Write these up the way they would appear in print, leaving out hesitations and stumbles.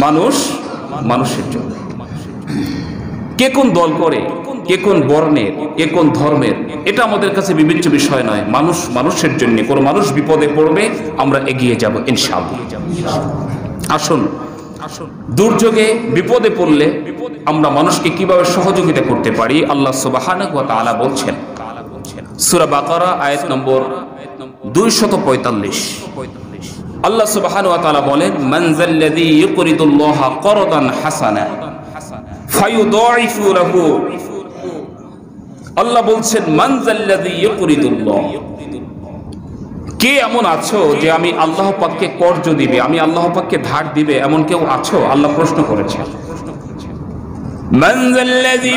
মানুষ মানুষের জন্য। কে কোন দল করে, কে কোন বর্ণের, কে কোন ধর্মের, এটা আমাদের কাছে বিবেচ্য বিষয় নয়। মানুষ মানুষের জন্য। কোন মানুষ বিপদে পড়বে, আমরা এগিয়ে যাব ইনশাআল্লাহ। আসুন, দুর্যোগে বিপদে পড়লে আমরা মানুষকে কিভাবে সহযোগিতা করতে পারি, আল্লাহ সুবহানাহু ওয়া তাআলা বলছেন সূরা বাকারা আয়াত নম্বর 245। আল্লাহ সুবহানাহু ওয়া তাআলা বলেন, মান যাল্লাযী ইউকরিদুল্লাহা করদান হাসানা ফায়ুদাইফু লাহু। আল্লাহ বলছেন, মান যাল্লাযী ইউকরিদুল্লাহ, কে এমন আছো যে আমি আল্লাহ পাককে কর্জ দিবে, আমি আল্লাহ পাককে ধার দিবে, এমন কেউ আছো? আল্লাহ প্রশ্ন করেছেন। মান যাল্লাযী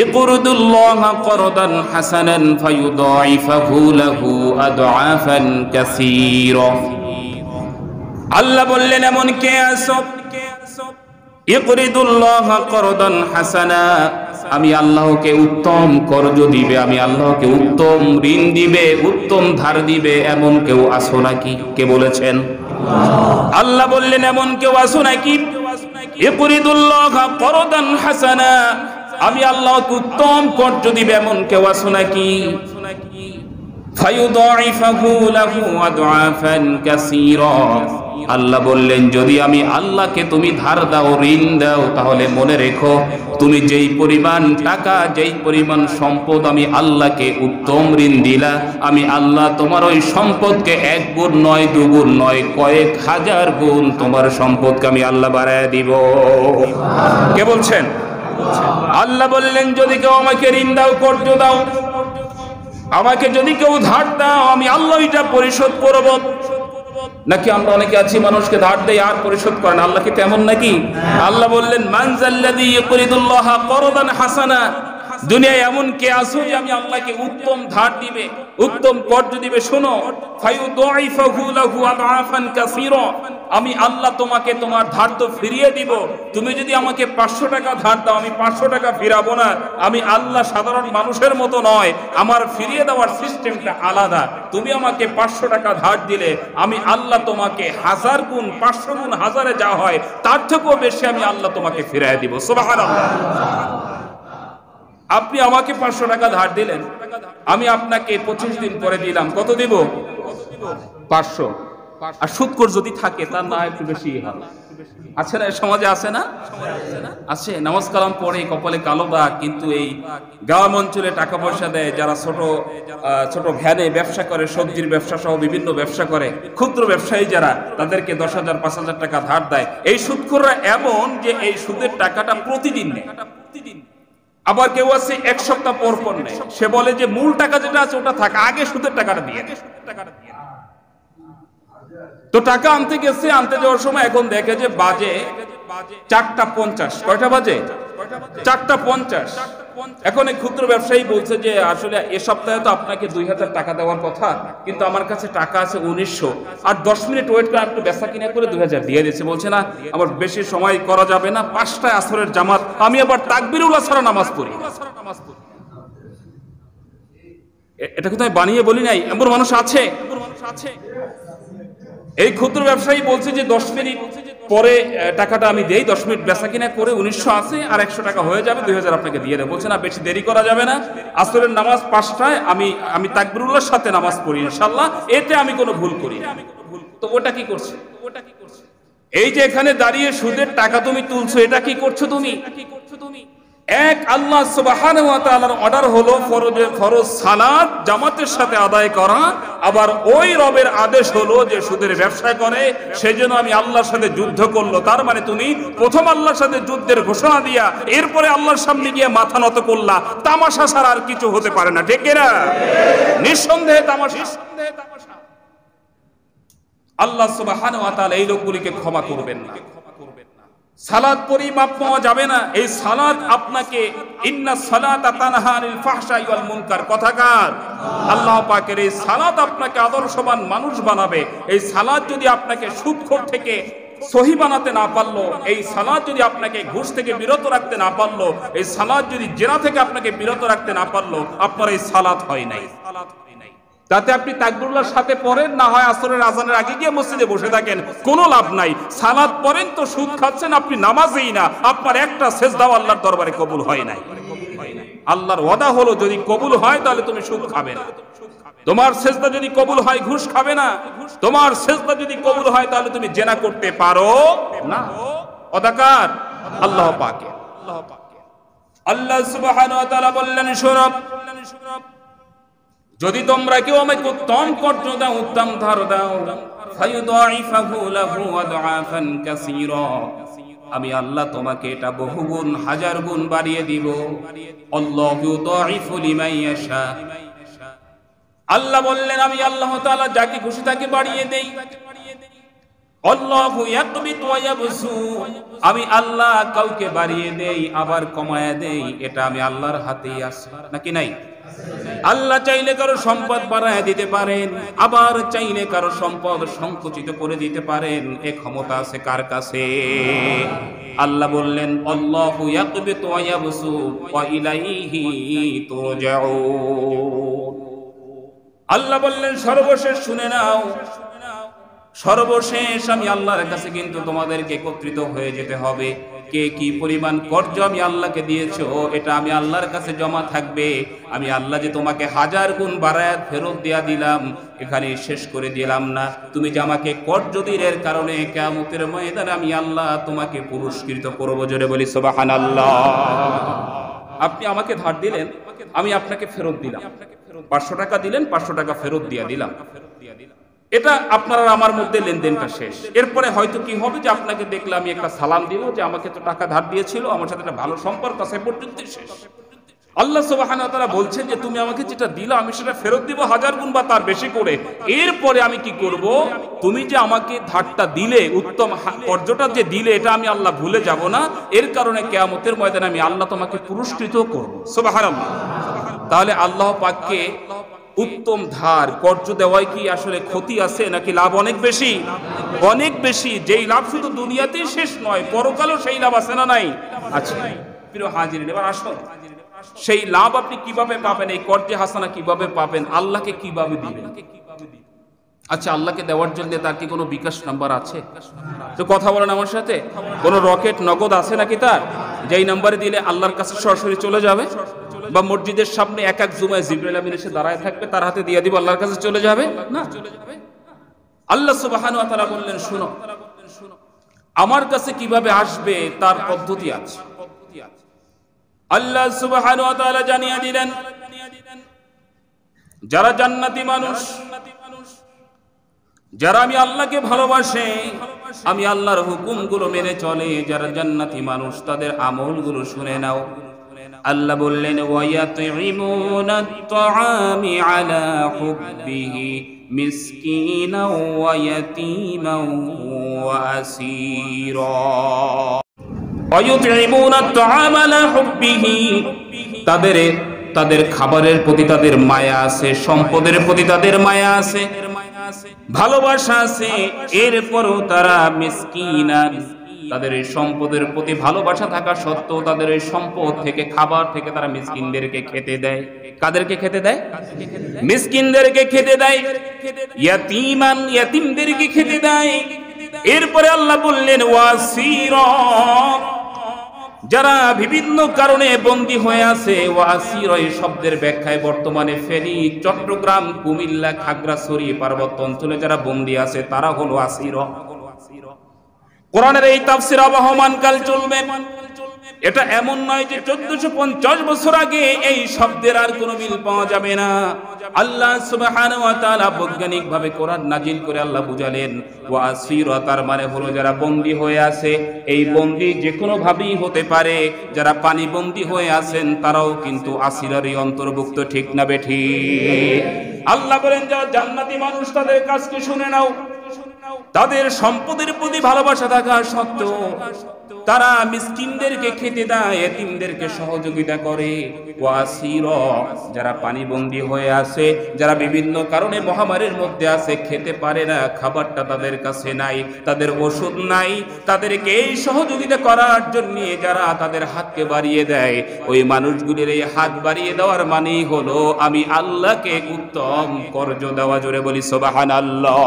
ইউকরিদুল্লাহা করদান হাসানান ফায়ুদাইফু লাহু আদআফান কাসীরা। আল্লাহ বললেন, এমন কে আছো ইউকরিদুল্লাহা করদান হাসানা, আমি আল্লাহকে উত্তম কর্জ দিবে, আমি আল্লাহকে উত্তম ঋণ দিবে, উত্তম ধার দিবে, এমন কেউ আছো নাকি? কে বলেছেন? আল্লাহ বললেন, এমন কেউ আছো নাকি? ইউকরিদুল্লাহা করদান হাসানা, আমি আল্লাহকে উত্তম কর্জ দিবে, এমন কেউ আছো নাকি? ফায়ুদাইফু লাহু আদআফান কাসীরা। আল্লাহ বললেন, যদি আমি আল্লাহকে তুমি ধার দাও, ঋণ দাও, তাহলে মনে রেখো, তুমি যেই পরিমাণ টাকা, যেই পরিমাণ সম্পদ আমি আল্লাহকে উত্তম ঋণ দিলা, আমি আল্লাহ তোমার ওই সম্পদকে 1 গুণ নয়, 2 গুণ নয়, কয়েক হাজার গুণ তোমার সম্পদকে আমি আল্লাহ বাড়ায় দিব। কে বলছেন? আল্লাহ বললেন, যদি কেউ আমাকে ঋণ দাও, কর্জ দাও, আমাকে যদি কেউ ধার দাও, আমি আল্লাহ এটা পরিশোধ করব। নাকি আমরা অনেকে আছি মানুষকে ধার দেয় আর পরিশোধ করেন, আল্লাহ কি তেমন নাকি? আল্লাহ বললেন, মান যাল্লাযী ইউকরিদুল্লাহা করদান হাসানা, দুনিয়ায় এমন কে আছো যে আমি আল্লাহকে উত্তম ধার দিবে, উত্তম কর্জ দিবে? শোনো, ফায়ুদাইফু লাহু আদআফান কাসীরা, আমি আল্লাহ তোমাকে তোমার ধার তো ফিরিয়ে দিব। তুমি যদি আমাকে 500 টাকা ধার দাও, আমি 500 টাকা ফিরাবো না। আমি আল্লাহ সাধারণ মানুষের মতো নয়, আমার ফিরিয়ে দেওয়ার সিস্টেমটা আলাদা। তুমি আমাকে 500 টাকা ধার দিলে, আমি আল্লাহ তোমাকে 1000 গুণ, 500 গুণ, 1000-এ যা হয় তার থেকেও বেশি আমি আল্লাহ তোমাকে ফিরিয়ে দিব। সুবহানাল্লাহ। আপনি আমাকে 500 টাকা ধার দিলেন, আমি আপনাকে 25 দিন পরে দিলাম, কত দিব? 500। আর সুদখোর যদি থাকে তার না একটু বেশি হবে। আছে না সমাজে? আছে না? আছে। নামাজ কালাম পড়ে, কপালে কালো দাগ, কিন্তু এই গ্রাম অঞ্চলে টাকা পয়সা দেয় যারা ছোট ছোট ভ্যানে ব্যবসা করে, সবজির ব্যবসা সহ বিভিন্ন ব্যবসা করে, ক্ষুদ্র ব্যবসায়ী যারা, তাদেরকে 10,000 5,000 টাকা ধার দেয়। এই সুদখোররা এমন যে এই সুদের টাকাটা প্রতিদিন নেয়। আবার কেউ আছে 1 সপ্তাহ পর পর নেয়। সে বলে যে মূল টাকা যেটা আছে ওটা থাক, আগে সুদের টাকাটা দিয়ে। তো টাকা আনতে গেছে, আনতে যাওয়ার সময় এখন দেখে যে বাজে 4টা 50। কয়টা বাজে? 4টা 50। এখন এই ক্ষুদ্র ব্যবসায়ী বলছে যে আসলে এ সপ্তাহে তো আপনাকে 2000 টাকা দেওয়ার কথা, কিন্তু আমার কাছে টাকা আছে 1900, আর 10 মিনিট ওয়েট করে একটু বেচা কিনা করে 2000 দিয়ে দিচ্ছে। বলছে না, আমার বেশি সময় করা যাবে না, 5টায় আসরের জামাত, আমি আবার তাকবীরুল্লাহ ছাড়া নামাজ পড়ি। এটা কিন্তু আমি বানিয়ে বলি নাই, এমন মানুষ আছে। এই ক্ষুদ্র ব্যবসায়ী বলছে যে 10 মিনিট পরে টাকাটা আমি দেই, 10 মিনিট বেচা কিনা করে 1900 আছে, আর 100 টাকা হয়ে যাবে, 2000 আপনাকে দিয়ে দেব। বলছে না, বেশি দেরি করা যাবে না, আসরের নামাজ 5টায় আমি তাকবীরুল্লাহর সাথে নামাজ পড়ি ইনশাআল্লাহ, এতে আমি কোনো ভুল করি না। তো ওটা কি করছে? এই যে এখানে দাঁড়িয়ে সুদের টাকা তুমি তুলছো, এটা কি করছো তুমি? এক আল্লাহ সুবহানাহু ওয়া তাআলার অর্ডার হলো ফরজ সালাত জামাতের সাথে আদায় করা, আবার ওই রবের আদেশ হলো যে সুদের ব্যবসা করে সেজন্য আমি আল্লাহর সাথে যুদ্ধ করলো। তার মানে তুমি প্রথম আল্লাহর সাথে যুদ্ধের ঘোষণা দিয়া এরপরে আল্লাহর সামনে গিয়ে মাথা নত করলা। তামাশা ছাড়া আর কিছু হতে পারে না, ঠিক না? নিঃসন্দেহে তামাশা। আল্লাহ সুবহানাহু ওয়া তাআলা এই লোকগুলিকে ক্ষমা করবেন না। সালাত পড়ি মাপ পাওয়া যাবে না। এই সালাত আপনাকে, ইন্না সালাতা তানহা আনিল ফাহশাই ওয়াল মুনকার, কথাকার আল্লাহ পাকের এই সালাত আপনাকে আদর্শবান মানুষ বানাবে। এই সালাত যদি আপনাকে সুদখোর থেকে সহি বানাতে না পারলো, এই সালাত যদি আপনাকে ঘুষ থেকে বিরত রাখতে না পারলো, এই সালাত যদি জেনা থেকে আপনাকে বিরত রাখতে না পারলো, আপনার এই সালাত হয় নাই। তাতে আপনি তাকবীরুল্লাহর সাথে পড়েন, না হয় আসরের আজানের আগে গিয়ে মসজিদে বসে থাকেন, কোনো লাভ নাই। সালাত পড়েন তো সুদ খাচ্ছেন, আপনি নামাজেই না, আপনার একটা সেজদাও আল্লাহর দরবারে কবুল হয় নাই। আল্লাহর ওয়াদা হলো যদি কবুল হয় তাহলে তুমি সুদ খাবে না, তোমার সেজদা যদি কবুল হয় ঘুষ খাবে না, তোমার সেজদা যদি কবুল হয় তাহলে তুমি জেনা করতে পারো না। অদাকার আল্লাহ পাকে। আল্লাহ সুবহানাহু ওয়া তাআলা বললেন, শোনো, যদি তোমরা কেউ আমাকে উত্তম কর্য দাও, উত্তম ধার দাও, ফায়ুদাইফাহু লাহু আদআফান কাসীরা, আমি আল্লাহ তোমাকে এটা বহুগুণ হাজার গুণ বাড়িয়ে দিব। আল্লাহু ইউদাইফু লিমান ইয়াশা, আল্লাহ বললেন আমি আল্লাহ তাআলা যাকে খুশি তাকে বাড়িয়ে দেই। আল্লাহু ইয়াকবিতু ওয়া ইয়াবসুত, আমি আল্লাহ কাউকে বাড়িয়ে দেই আবার কমায়া দেই, এটা আমি আল্লাহর হাতেই আছে, নাকি নাই? আল্লাহ চাইলে কারো সম্পদ বাড়ায় দিতে পারেন, আবার চাইলে কারো সম্পদ সংকুচিত করে দিতে পারেন। এ ক্ষমতা আছে কার কাছে? আল্লাহ বললেন আল্লাহু ইয়াকবিতু ওয়া ইয়াবসুত ওয়া ইলাইহি তুরজাউন। আল্লাহ বললেন সর্বশেষ শুনে নাও, সর্বশেষ আমি আল্লাহর কাছে কিন্তু তোমাদেরকে একত্রিত হয়ে যেতে হবে। কে কি পরিমাণ কর্জ আমি আল্লাহকে দিয়েছো এটা আমি আল্লাহর কাছে জমা থাকবে। আমি আল্লাহ যে তোমাকে হাজার গুণ বাড়ায় ফেরত দিয়া দিলাম, এখানে শেষ করে দিলাম না, তুমি যে আমাকে কর্জ দিলের কারণে কিয়ামতের ময়দানে আমি আল্লাহ তোমাকে পুরস্কৃত করব। জোরে বলি সুবহানাল্লাহ। আপনি আমাকে ধার দিলেন, আমি আপনাকে ফেরত দিলাম। 500 টাকা দিলেন, 500 টাকা ফেরত দিয়া দিলাম। এটা আপনার আর আমার মধ্যে লেনদেনটা শেষ। এরপরে হয়তো কি হবে যে আপনাকে দেখলে আমি একটা সালাম দিব যে আমাকে তো টাকা ধার দিয়েছিল, আমার সাথে একটা ভালো সম্পর্ক আছে, পর্যন্ত শেষ। আল্লাহ সুবহানাহু ওয়া তাআলা বলছেন যে তুমি আমাকে যেটা দিলা আমি সেটা ফেরত দিব হাজার গুণ বা তার বেশি করে। এরপরে আমি কি করব? তুমি যে আমাকে ধারটা দিলে, উত্তম কর্জটা যে দিলে, এটা আমি আল্লাহ ভুলে যাব না। এর কারণে কিয়ামতের ময়দানে আমি আল্লাহ তোমাকে পুরস্কৃত করব। সুবহানাল্লাহ। তাহলে আল্লাহ পাককে উত্তম ধার কর্জ দেওয়ায় কি আসলে ক্ষতি আছে নাকি লাভ অনেক বেশি? অনেক বেশি। যেই লাভ শুধু দুনিয়াতেই শেষ নয়, পরকালেও সেই লাভ আছে না নাই? আচ্ছা প্রিয় হাজিরিন, এবার আসুন সেই লাভ আপনি কিভাবে পাবেন, এই কর্জে হাসানা কিভাবে পাবেন, আল্লাহকে কিভাবে দিবেন? আচ্ছা আল্লাহকে দেওয়ার জন্য তার কি কোনো বিকাশ নাম্বার আছে? তো কথা বলেন আমার সাথে, কোনো রকেট নগদ আছে নাকি তার, যেই নাম্বারে দিলে আল্লাহর কাছে সরাসরি চলে যাবে? বা মসজিদের সামনে এক এক জুমায় জিবরাইল আমিন এসে দাঁড়ায় থাকবে, তার হাতে দিয়ে দিব, আল্লাহর কাছে চলে যাবে না। আল্লাহ সুবহানাহু ওয়া তাআলা বললেন শুনো, আমার কাছে কিভাবে আসবে তার পদ্ধতি আছে। আল্লাহ সুবহানাহু ওয়া তাআলা জানিয়ে দিলেন যারা জান্নাতি মানুষ, যারা আমি আল্লাহকে ভালোবাসে, আমি আল্লাহর হুকুমগুলো মেনে চলে, যারা জান্নাতি মানুষ তাদের আমলগুলো শুনে নাও। আল্লাহ বললেন ওয়ায়াতঈমুনাত তাআমি আলা হুব্বিহি মিসকিনাও ওয়া ইয়াতীমাও ওয়া আসীরা। ওয়ায়ুতঈমুনাত তাআমা আলা হুব্বিহি, তাদের খাবারের প্রতি তাদের মায়া আছে, সম্পদের প্রতি তাদের মায়া আছে, ভালোবাসা আছে। এরপরও তারা মিসকিনান, তাদের এই সম্পদের প্রতি ভালোবাসা থাকা সত্ত্বেও তাদের এই সম্পদ থেকে, খাবার থেকে তারা মিসকিনদেরকে খেতে দেয়। কাদেরকে খেতে দেয়? মিসকিনদেরকে খেতে দেয়। ইয়াতীমান, ইয়াতীমদেরকে খেতে দেয়। এরপরে আল্লাহ বললেন ওয়াসীরা, যারা বিভিন্ন কারণে বন্দী হয়ে আছে। ওয়াসীরা এই শব্দের ব্যাখ্যায় বর্তমানে ফেনী, চট্টগ্রাম, কুমিল্লা, খাগড়াছড়ি পার্বত্য অঞ্চলে যারা বন্দী আছে তারা হলো আসীরা। কোরআনের এই তাফসীর আবহমান কাল চলবে। এটা এমন নয় যে 1450 বছর আগে এই শব্দের আর কোনো মিল পাওয়া যাবে না। আল্লাহ সুবহানাহু ওয়া তাআলা বৈজ্ঞানিকভাবে কোরআন নাজিল করে আল্লাহ বুঝালেন ওয়াসীরা, তার মানে হলো যারা বন্দী হয়ে আছে। এই বন্দী যে কোনো ভাবেই হতে পারে। যারা পানি বন্দী হয়ে আছেন তারাও কিন্তু আসীরারই অন্তর্ভুক্ত, ঠিক না বেঠিক? আল্লাহ বলেন যারা জান্নাতি মানুষ তাদের কাজকে শুনে নাও। তাদের সম্পদের প্রতি ভালোবাসা থাকা সত্ত্বেও তারা মিসকিনদেরকে খেতে দেয়, এতিমদেরকে সহযোগিতা করে। ওয়াসিরা, যারা পানিবন্দী হয়ে আছে, যারা বিভিন্ন কারণে মহামারীর মধ্যে আছে, খেতে পারে না, খাবারটা তাদের কাছে নাই, তাদের ওষুধ নাই, তাদেরকে এই সহযোগিতা করার জন্য যারা তাদের হাতকে বাড়িয়ে দেয়, ওই মানুষগুলির এই হাত বাড়িয়ে দেওয়ার মানেই হলো আমি আল্লাহকে উত্তম কর্জ দেওয়া। জোরে বলি সুবহানাল্লাহ।